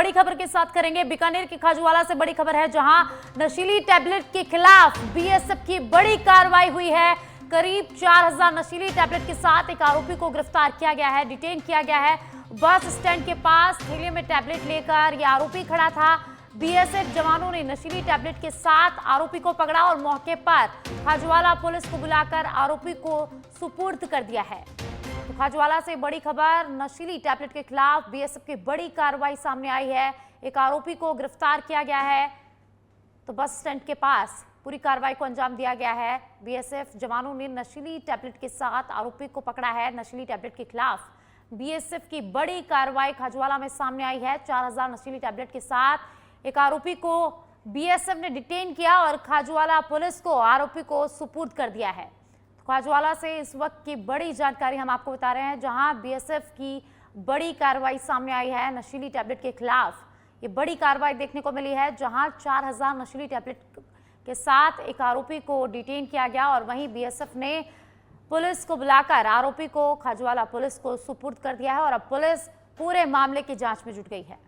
बड़ी खबर के साथ करेंगे। बीकानेर के खाजूवाला से बड़ी खबर है, जहां नशीली टैबलेट के खिलाफ बीएसएफ की बड़ी कार्रवाई हुई है। करीब 4000 नशीली टैबलेट के साथ एक आरोपी को गिरफ्तार किया गया है, डिटेन किया गया है। बस स्टैंड के पास थैले में टैबलेट लेकर यह आरोपी खड़ा था। बीएसएफ जवानों ने नशीली टैबलेट के साथ आरोपी को पकड़ा और मौके पर खाजूवाला पुलिस को बुलाकर आरोपी को सुपुर्द कर दिया है। तो खाजूवाला से बड़ी खबर, नशीली टैबलेट के खिलाफ बीएसएफ की बड़ी कार्रवाई सामने आई है। एक आरोपी को गिरफ्तार किया गया है। तो बस स्टैंड के पास पूरी कार्रवाई को अंजाम दिया गया है। बीएसएफ जवानों ने नशीली टैबलेट के साथ आरोपी को पकड़ा है। नशीली टैबलेट के खिलाफ बीएसएफ की बड़ी कार्रवाई खाजूवाला में सामने आई है। 4000 नशीली टैबलेट के साथ एक आरोपी को बीएसएफ ने डिटेन किया और खाजूवाला पुलिस को आरोपी को सुपुर्द कर दिया है। खाजूवाला से इस वक्त की बड़ी जानकारी हम आपको बता रहे हैं, जहां बीएसएफ की बड़ी कार्रवाई सामने आई है। नशीली टैबलेट के खिलाफ ये बड़ी कार्रवाई देखने को मिली है, जहां 4000 नशीली टैबलेट के साथ एक आरोपी को डिटेन किया गया और वहीं बीएसएफ ने पुलिस को बुलाकर आरोपी को खाजूवाला पुलिस को सुपुर्द कर दिया है और अब पुलिस पूरे मामले की जांच में जुट गई है।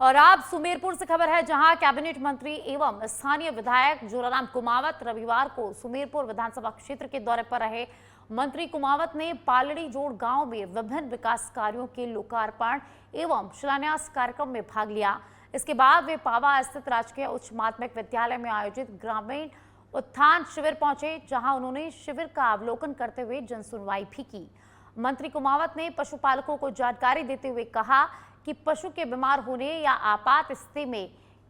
और अब सुमेरपुर से खबर है, जहां कैबिनेट मंत्री एवं स्थानीय विधायक जोराराम कुमावत रविवार को सुमेरपुर विधानसभा क्षेत्र के दौरे पर रहे। मंत्री कुमावत ने पालड़ी जोड़ गांव में विभिन्न विकास कार्यों के लोकार्पण एवं शिलान्यास कार्यक्रम में भाग लिया। इसके बाद वे पावा स्थित राजकीय उच्च माध्यमिक विद्यालय में आयोजित ग्रामीण उत्थान शिविर पहुंचे, जहां उन्होंने शिविर का अवलोकन करते हुए जनसुनवाई भी की। मंत्री कुमावत ने पशुपालकों को जानकारी देते हुए कहा कि पशु के बीमार होने या आपात स्थिति में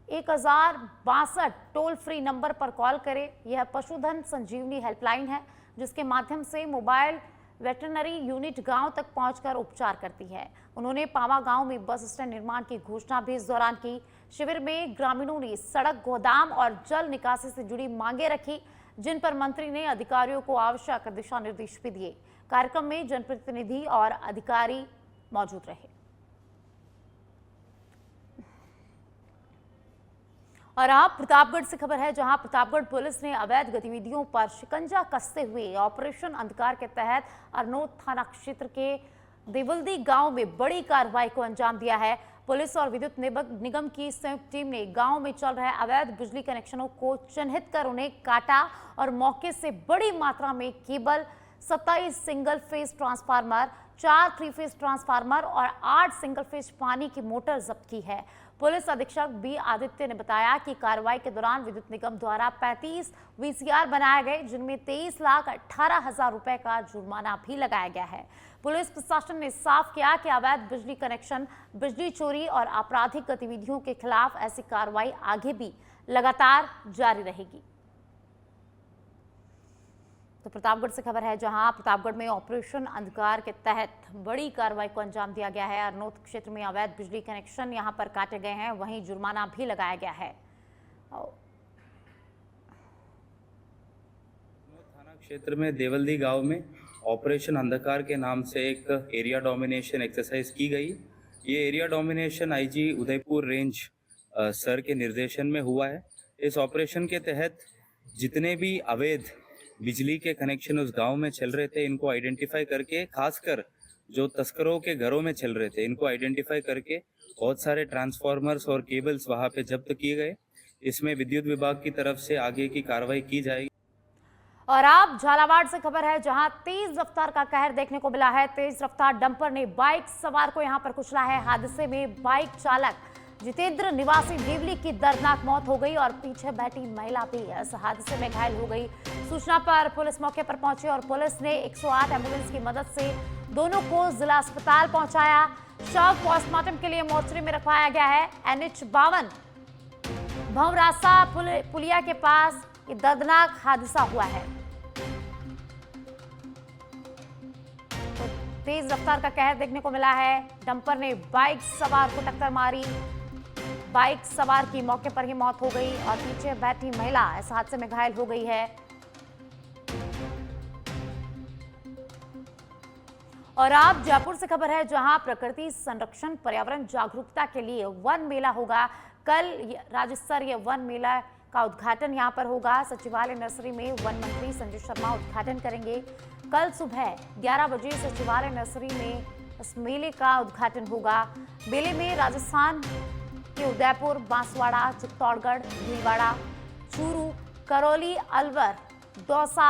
1062 टोल फ्री नंबर पर कॉल करें। यह पशुधन संजीवनी हेल्पलाइन है, जिसके माध्यम से मोबाइल वेटरनरी यूनिट गांव तक पहुंचकर उपचार करती है। उन्होंने पावा गांव में बस स्टैंड निर्माण की घोषणा भी इस दौरान की। शिविर में ग्रामीणों ने सड़क, गोदाम और जल निकासी से जुड़ी मांगे रखी, जिन पर मंत्री ने अधिकारियों को आवश्यक दिशा निर्देश भी दिए। कार्यक्रम में जनप्रतिनिधि और अधिकारी मौजूद रहे। और आप प्रतापगढ़ से खबर है, जहां प्रतापगढ़ पुलिस ने अवैध गतिविधियों पर शिकंजा कसते हुए ऑपरेशन अंधकार के तहत अरनोद थाना क्षेत्र के देवल्दी गांव में बड़ी कार्रवाई को अंजाम दिया है। पुलिस और विद्युत निगम की संयुक्त टीम ने गांव में चल रहे अवैध बिजली कनेक्शनों को चिन्हित कर उन्हें काटा और मौके से बड़ी मात्रा में cable, 27 single phase transformer, 4 3 phase transformer और 8 सिंगल फेज पानी की मोटर जब्त की है। पुलिस अधीक्षक बी आदित्य ने बताया कि कार्रवाई के दौरान विद्युत निगम द्वारा 35 वीसीआर बनाए गए, जिनमें 23,18,000 रुपए का जुर्माना भी लगाया गया है। पुलिस प्रशासन ने साफ किया कि अवैध बिजली कनेक्शन, बिजली चोरी और आपराधिक गतिविधियों के खिलाफ ऐसी कार्रवाई आगे भी लगातार जारी रहेगी। तो प्रतापगढ़ से खबर है, जहां प्रतापगढ़ में ऑपरेशन अंधकार के तहत बड़ी कार्रवाई को अंजाम दिया गया है। अरनोद क्षेत्र में अवैध बिजली कनेक्शन यहां पर काटे गए हैं, वहीं जुर्माना भी लगाया गया है। थाना क्षेत्र में देवल्दी गांव में ऑपरेशन अंधकार के नाम से एक एरिया डोमिनेशन एक्सरसाइज की गई। ये area domination IG Udaipur range sir के निर्देशन में हुआ है। इस ऑपरेशन के तहत जितने भी अवैध बिजली के कनेक्शन उस गांव में चल रहे थे, इनको आइडेंटिफाई करके, खासकर जो तस्करों के घरों में चल रहे थे, इनको आइडेंटिफाई करके बहुत सारे ट्रांसफार्मर्स और केबल्स वहां पे जब्त किए गए। इसमें विद्युत विभाग की तरफ से आगे की कार्रवाई की जाएगी। और आप झालावाड़ से खबर है, जहां तेज रफ्तार का कहर देखने को मिला है। तेज रफ्तार डंपर ने बाइक सवार को यहां पर कुचला है। हादसे में बाइक चालक जितेंद्र निवासी देवली की दर्दनाक मौत हो गई और पीछे बैठी महिला भी इस हादसे में घायल हो गई। सूचना पर पुलिस मौके पर पहुंची और पुलिस ने 108 एम्बुलेंस की मदद से दोनों को जिला अस्पताल पहुंचाया। शव पोस्टमार्टम के लिए मोर्चरी में रखवाया गया है। NH-52 भंवरासा पुलिया के पास ये दर्दनाक हादसा हुआ है। तो तेज रफ्तार का कहर देखने को मिला है। डंपर ने बाइक सवार को टक्कर मारी, बाइक सवार की मौके पर ही मौत हो गई और पीछे बैठी महिला इस हादसे में घायल हो गई है। और आप जयपुर से खबर है, जहां प्रकृति संरक्षण, पर्यावरण जागरूकता के लिए वन मेला होगा। कल राज्य स्तरीय वन मेला का उद्घाटन यहां पर होगा। सचिवालय नर्सरी में वन मंत्री संजय शर्मा उद्घाटन करेंगे। कल सुबह 11 बजे सचिवालय नर्सरी में इस मेले का उद्घाटन होगा। मेले में राजस्थान के उदयपुर, बांसवाड़ा, चित्तौड़गढ़, भीलवाड़ा, चूरू, करौली, अलवर, दौसा,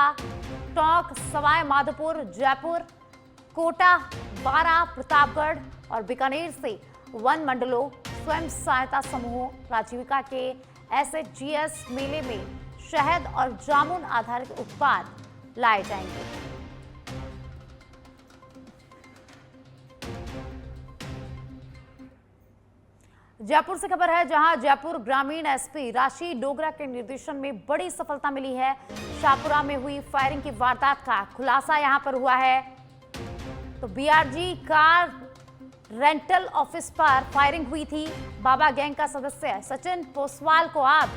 टोंक, सवाई माधोपुर, जयपुर, कोटा, बारां, प्रतापगढ़ और बीकानेर से वन मंडलों, स्वयं सहायता समूहों, राजीविका के एसएचजीएस मेले में शहद और जामुन आधारित उत्पाद लाए जाएंगे। जयपुर से खबर है, जहां जयपुर ग्रामीण एसपी राशि डोगरा के निर्देशन में बड़ी सफलता मिली है। शाहपुरा में हुई फायरिंग की वारदात का खुलासा यहां पर हुआ है। तो बीआरजी कार रेंटल ऑफिस पर फायरिंग हुई थी। बाबा गैंग का सदस्य सचिन पोसवाल को अब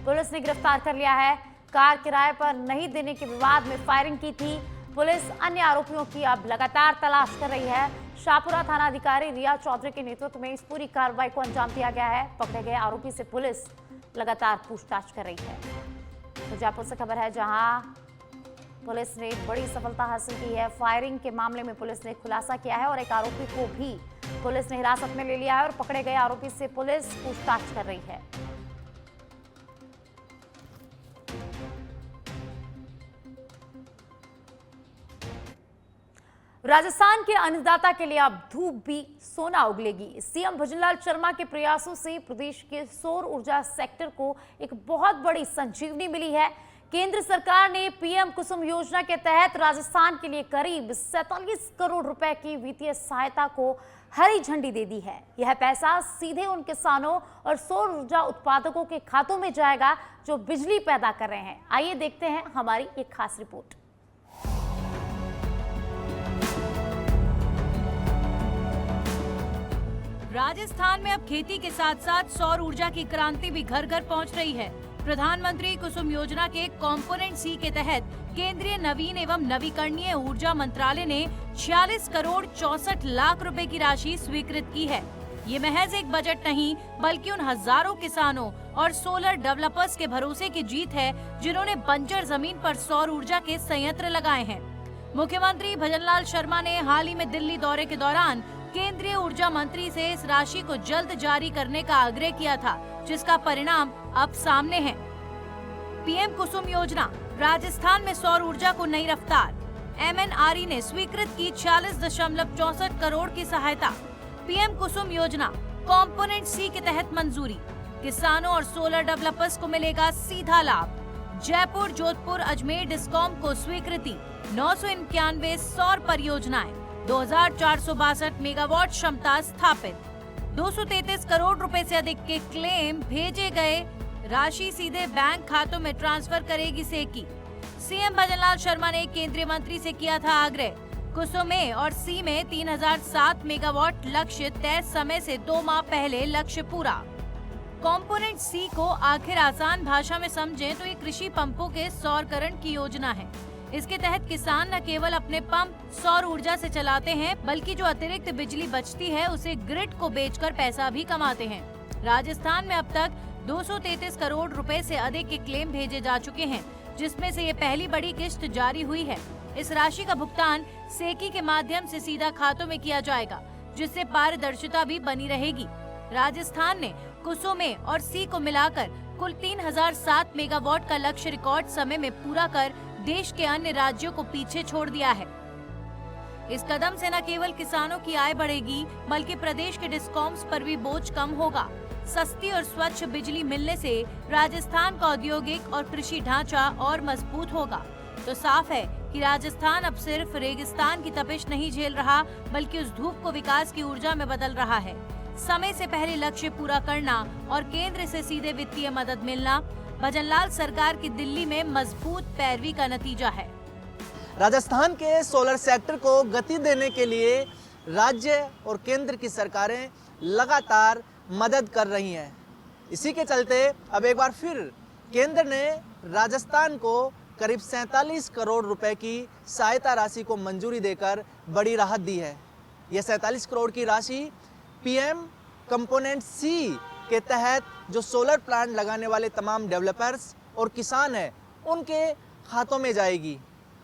पुलिस ने गिरफ्तार कर लिया है। कार किराए पर नहीं देने के विवाद में फायरिंग की थी। पुलिस अन्य आरोपियों की अब लगातार तलाश कर रही है। शाहपुरा थाना अधिकारी रिया चौधरी के नेतृत्व में इस पूरी कार्रवाई को अंजाम दिया गया है। पकड़े गए आरोपी से पुलिस लगातार पूछताछ कर रही है। तो जयपुर से खबर है, जहां पुलिस ने बड़ी सफलता हासिल की है। फायरिंग के मामले में पुलिस ने खुलासा किया है और एक आरोपी को भी पुलिस ने हिरासत में ले लिया है और पकड़े गए आरोपी से पुलिस पूछताछ कर रही है। राजस्थान के अन्नदाता के लिए अब धूप भी सोना उगलेगी। सीएम भजनलाल शर्मा के प्रयासों से प्रदेश के सौर ऊर्जा सेक्टर को एक बहुत बड़ी संजीवनी मिली है। केंद्र सरकार ने पीएम कुसुम योजना के तहत राजस्थान के लिए करीब 47 करोड़ रुपए की वित्तीय सहायता को हरी झंडी दे दी है। यह पैसा सीधे उन किसानों और सौर ऊर्जा उत्पादकों के खातों में जाएगा जो बिजली पैदा कर रहे हैं। आइए देखते हैं हमारी एक खास रिपोर्ट। राजस्थान में अब खेती के साथ साथ सौर ऊर्जा की क्रांति भी घर घर पहुंच रही है। प्रधानमंत्री कुसुम योजना के कंपोनेंट सी के तहत केंद्रीय नवीन एवं नवीकरणीय ऊर्जा मंत्रालय ने 46 करोड़ 64 लाख रुपए की राशि स्वीकृत की है। ये महज एक बजट नहीं, बल्कि उन हजारों किसानों और सोलर डेवलपर्स के भरोसे की जीत है जिन्होंने बंजर जमीन पर सौर ऊर्जा के संयंत्र लगाए हैं। मुख्यमंत्री भजनलाल शर्मा ने हाल ही में दिल्ली दौरे के दौरान केंद्रीय ऊर्जा मंत्री से इस राशि को जल्द जारी करने का आग्रह किया था, जिसका परिणाम अब सामने है। पीएम कुसुम योजना, राजस्थान में सौर ऊर्जा को नई रफ्तार। एमएनआरई ने स्वीकृत की 46.64 करोड़ की सहायता। पीएम कुसुम योजना कंपोनेंट सी के तहत मंजूरी। किसानों और सोलर डेवलपर्स को मिलेगा सीधा लाभ। जयपुर, जोधपुर, अजमेर डिस्कॉम को स्वीकृति। 991 सौर परियोजनाएं, 2462 मेगावाट क्षमता स्थापित। 233 करोड़ रुपए से अधिक के क्लेम भेजे गए। राशि सीधे बैंक खातों में ट्रांसफर करेगी सेकी। सीएम भजनलाल शर्मा ने केंद्रीय मंत्री से किया था आग्रह। कुसुम ए और सी में 3007 मेगावाट लक्ष्य तय समय से 2 माह पहले लक्ष्य पूरा। कंपोनेंट सी को आखिर आसान भाषा में समझें तो ये कृषि पंपों के सौरकरण की योजना है। इसके तहत किसान न केवल अपने पंप सौर ऊर्जा से चलाते हैं, बल्कि जो अतिरिक्त बिजली बचती है उसे ग्रिड को बेचकर पैसा भी कमाते हैं। राजस्थान में अब तक 233 करोड़ रुपए से अधिक के क्लेम भेजे जा चुके हैं, जिसमें से ये पहली बड़ी किश्त जारी हुई है। इस राशि का भुगतान सेकी के माध्यम से सीधा खातों में किया जाएगा, जिससे पारदर्शिता भी बनी रहेगी। राजस्थान ने कुसुम ए और सी को मिलाकर कुल 3007 मेगावाट का लक्ष्य रिकॉर्ड समय में पूरा कर देश के अन्य राज्यों को पीछे छोड़ दिया है। इस कदम से न केवल किसानों की आय बढ़ेगी, बल्कि प्रदेश के डिस्कॉम्स पर भी बोझ कम होगा। सस्ती और स्वच्छ बिजली मिलने से राजस्थान का औद्योगिक और कृषि ढांचा और मजबूत होगा। तो साफ है कि राजस्थान अब सिर्फ रेगिस्तान की तपिश नहीं झेल रहा, बल्कि उस धूप को विकास की ऊर्जा में बदल रहा है। समय से पहले लक्ष्य पूरा करना और केंद्र से सीधे वित्तीय मदद मिलना भजनलाल सरकार की दिल्ली में मजबूत पैरवी का नतीजा है। राजस्थान के सोलर सेक्टर को गति देने के लिए राज्य और केंद्र की सरकारें लगातार मदद कर रही हैं। इसी के चलते अब एक बार फिर केंद्र ने राजस्थान को करीब 47 करोड़ रुपए की सहायता राशि को मंजूरी देकर बड़ी राहत दी है। यह 47 करोड़ की राशि पीएम कंपोनेंट सी के तहत जो सोलर प्लांट लगाने वाले तमाम डेवलपर्स और किसान हैं उनके खातों में जाएगी।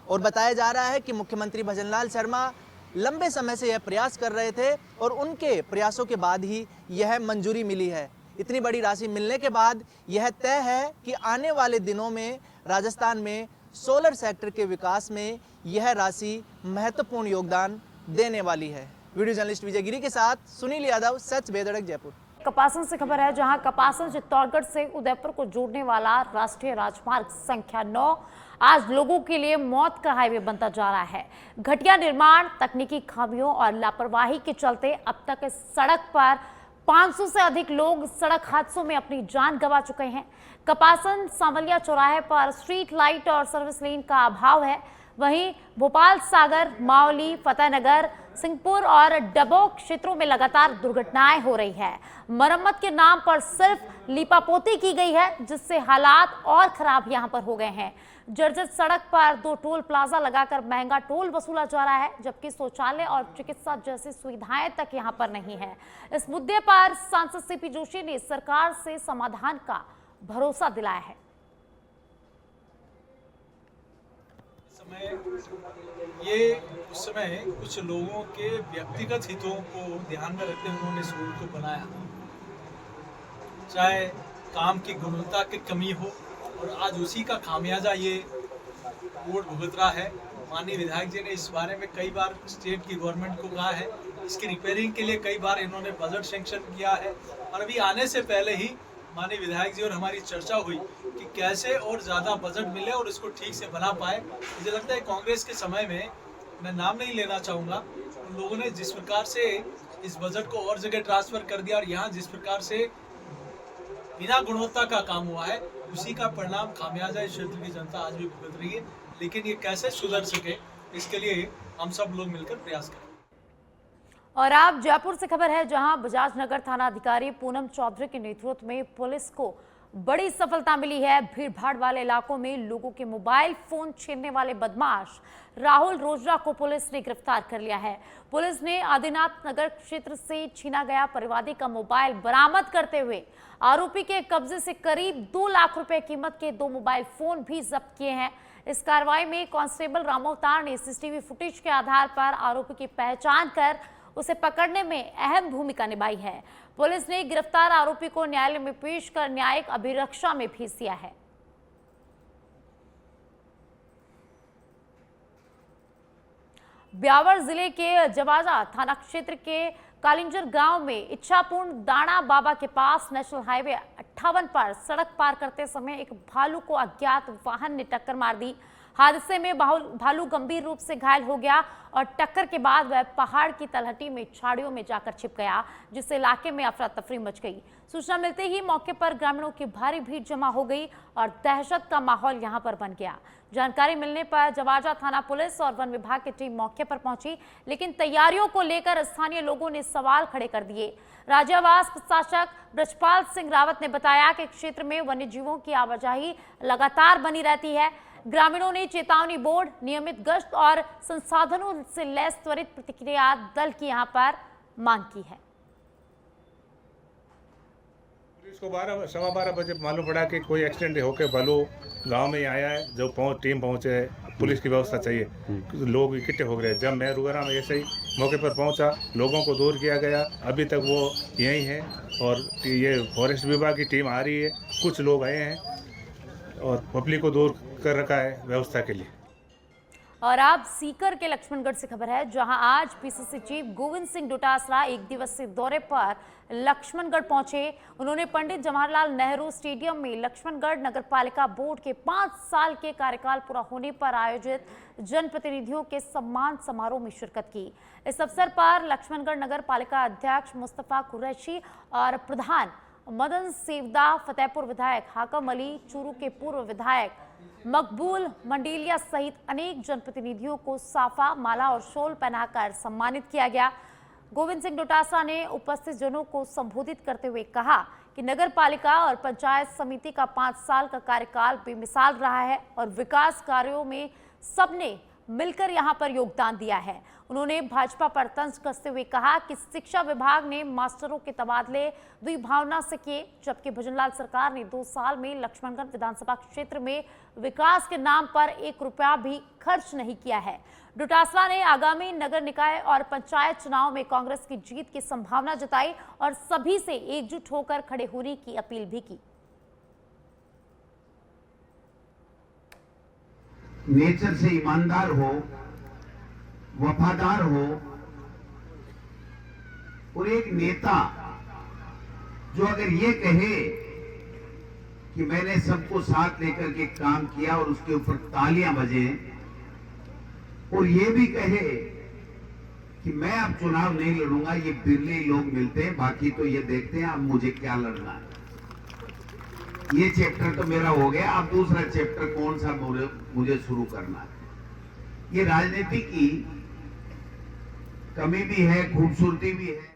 और बताया जा रहा है कि मुख्यमंत्री भजनलाल शर्मा लंबे समय से यह प्रयास कर रहे थे और उनके प्रयासों के बाद ही यह मंजूरी मिली है। इतनी बड़ी राशि मिलने के बाद यह तय है कि आने वाले दिनों में राजस्थान में सोलर सेक्टर के विकास में यह राशि महत्वपूर्ण योगदान देने वाली है। वीडियो जर्नलिस्ट विजय गिरी के साथ सुनील यादव, सच बेधड़क, जयपुर। कपासन से खबर है, जहां कपासन चित्तौड़गढ़ से उदयपुर को जोड़ने वाला राष्ट्रीय राजमार्ग संख्या 9 आज लोगों के लिए मौत का हाईवे बनता जा रहा है। घटिया निर्माण, तकनीकी खामियों और लापरवाही के चलते अब तक इस सड़क पर 500 से अधिक लोग सड़क हादसों में अपनी जान गंवा चुके हैं। कपासन सांवलिया चौराहे पर स्ट्रीट लाइट और सर्विस लेन का अभाव है। वहीं भोपाल सागर, मावली, फतेहनगर, सिंहपुर और डबोक क्षेत्रों में लगातार दुर्घटनाएं हो रही है। मरम्मत के नाम पर सिर्फ लीपापोती की गई है, जिससे हालात और खराब यहां पर हो गए हैं। जर्जर सड़क पर 2 टोल प्लाजा लगाकर महंगा टोल वसूला जा रहा है, जबकि शौचालय और चिकित्सा जैसी सुविधाएं तक यहां पर नहीं है। इस मुद्दे पर सांसद सीपी जोशी ने सरकार से समाधान का भरोसा दिलाया है। ये उस समय कुछ लोगों के व्यक्तिगत हितों को ध्यान में रखते हुए उन्होंने इस रोड को बनाया, चाहे काम की गुणवत्ता की कमी हो, और आज उसी का खामियाजा ये रोड भुगत रहा है। माननीय विधायक जी ने इस बारे में कई बार स्टेट की गवर्नमेंट को कहा है, इसकी रिपेयरिंग के लिए कई बार इन्होंने बजट सेंक्शन किया है, और अभी आने से पहले ही माननीय विधायक जी और हमारी चर्चा हुई कि कैसे और ज़्यादा बजट मिले और इसको ठीक से बना पाए। मुझे लगता है कांग्रेस के समय में, मैं नाम नहीं लेना चाहूँगा, उन लोगों ने जिस प्रकार से इस बजट को और जगह ट्रांसफ़र कर दिया और यहाँ जिस प्रकार से बिना गुणवत्ता का काम हुआ है, उसी का परिणाम खामियाजा इस क्षेत्र की जनता आज भी भुगत रही है। लेकिन ये कैसे सुधर सके, इसके लिए हम सब लोग मिलकर प्रयास करें। और आप जयपुर से खबर है, जहां बजाज नगर थाना अधिकारी पूनम चौधरी के नेतृत्व में पुलिस को बड़ी सफलता मिली है। भीड़भाड़ वाले इलाकों में लोगों के मोबाइल फोन छीनने वाले बदमाश राहुल रोजरा को पुलिस ने गिरफ्तार कर लिया है। पुलिस ने आदिनाथ नगर क्षेत्र से छीना गया परिवादी का मोबाइल बरामद करते हुए आरोपी के कब्जे से करीब 2 लाख रुपए कीमत के 2 मोबाइल फोन भी जब्त किए हैं। इस कार्रवाई में कांस्टेबल रामोवतार ने सीसीटीवी फुटेज के आधार पर आरोपी की पहचान कर उसे पकड़ने में अहम भूमिका निभाई है। पुलिस ने गिरफ्तार आरोपी को न्यायालय में पेश कर न्यायिक अभिरक्षा में भेज दिया है। ब्यावर जिले के जवाजा थाना क्षेत्र के कालिंजर गांव में इच्छापूर्ण दाना बाबा के पास नेशनल हाईवे 58 पर सड़क पार करते समय एक भालू को अज्ञात वाहन ने टक्कर मार दी। हादसे में भालू गंभीर रूप से घायल हो गया और टक्कर के बाद वह पहाड़ की तलहटी में झाड़ियों में जाकर छिप गया, जिससे इलाके में अफरा तफरी मच गई। सूचना मिलते ही मौके पर ग्रामीणों की भारी भीड़ जमा हो गई और दहशत का माहौल यहां पर बन गया। जानकारी मिलने पर जवाजा थाना पुलिस और वन विभाग की टीम मौके पर पहुंची, लेकिन तैयारियों को लेकर स्थानीय लोगों ने सवाल खड़े कर दिए। राज्यवास प्रशासक ब्रजपाल सिंह रावत ने बताया कि क्षेत्र में वन्य जीवों की आवाजाही लगातार बनी रहती है। ग्रामीणों ने चेतावनी बोर्ड, नियमित गश्त और संसाधनों से लैस त्वरित प्रतिक्रिया दल की यहां पर मांग की है। पुलिस को 12-12:15 बजे मालूम पड़ा कि कोई एक्सीडेंट होकर भालू गांव में आया है। जो टीम पहुंचे, पुलिस की व्यवस्था चाहिए, लोग इकट्ठे हो गए। जब मैं रुगरा में ऐसे ही मौके पर पहुंचा, लोगों को दूर किया गया। अभी तक वो यहीं है और ये फॉरेस्ट विभाग की टीम आ रही है, कुछ लोग आए हैं और पब्लिक को दूर कर रखा है व्यवस्था के लिए। और आप सीकर के लक्ष्मणगढ़ से खबर है, जहां आज पीसीसी चीफ गोविंद सिंह डोटासरा एक दिवसीय दौरे पर लक्ष्मणगढ़ पहुंचे। उन्होंने पंडित जवाहरलाल नेहरू स्टेडियम में लक्ष्मणगढ़ नगरपालिका बोर्ड के 5 साल के कार्यकाल पूरा होने पर आयोजित जनप्रतिनिधियों के सम्मान समारोह में शिरकत की। इस अवसर पर लक्ष्मणगढ़ नगर पालिका अध्यक्ष मुस्तफा कुरैशी और प्रधान मदन सेवदा, फतेहपुर विधायक हाकम अली, चूरू के पूर्व विधायक मकबूल मंडीलिया सहित अनेक जनप्रतिनिधियों को साफा, माला और शॉल पहनाकर सम्मानित किया गया। गोविंद सिंह डोटासरा ने उपस्थित जनों को संबोधित करते हुए कहा कि नगर पालिका और पंचायत समिति का 5 साल का कार्यकाल बेमिसाल रहा है और विकास कार्यों में सबने मिलकर यहां पर योगदान दिया है। उन्होंने भाजपा पर तंज कसते हुए कहा कि शिक्षा विभाग ने मास्टरों के तबादले द्विभावना से किए, जबकि भजनलाल सरकार ने 2 साल में लक्ष्मणगढ़ विधानसभा क्षेत्र में विकास के नाम पर 1 रुपया भी खर्च नहीं किया है। डोटासरा ने आगामी नगर निकाय और पंचायत चुनाव में कांग्रेस की जीत की संभावना जताई और सभी से एकजुट होकर खड़े होने की अपील भी की। नेचर से ईमानदार हो, वफादार हो और एक नेता जो अगर ये कहे कि मैंने सबको साथ लेकर के काम किया और उसके ऊपर तालियां बजे और ये भी कहे कि मैं अब चुनाव नहीं लड़ूंगा, ये बिरले लोग मिलते हैं, बाकी तो ये देखते हैं अब मुझे क्या लड़ना है। ये चैप्टर तो मेरा हो गया, अब दूसरा चैप्टर कौन सा मुझे शुरू करना है। ये राजनीति की कमी भी है, खूबसूरती भी है।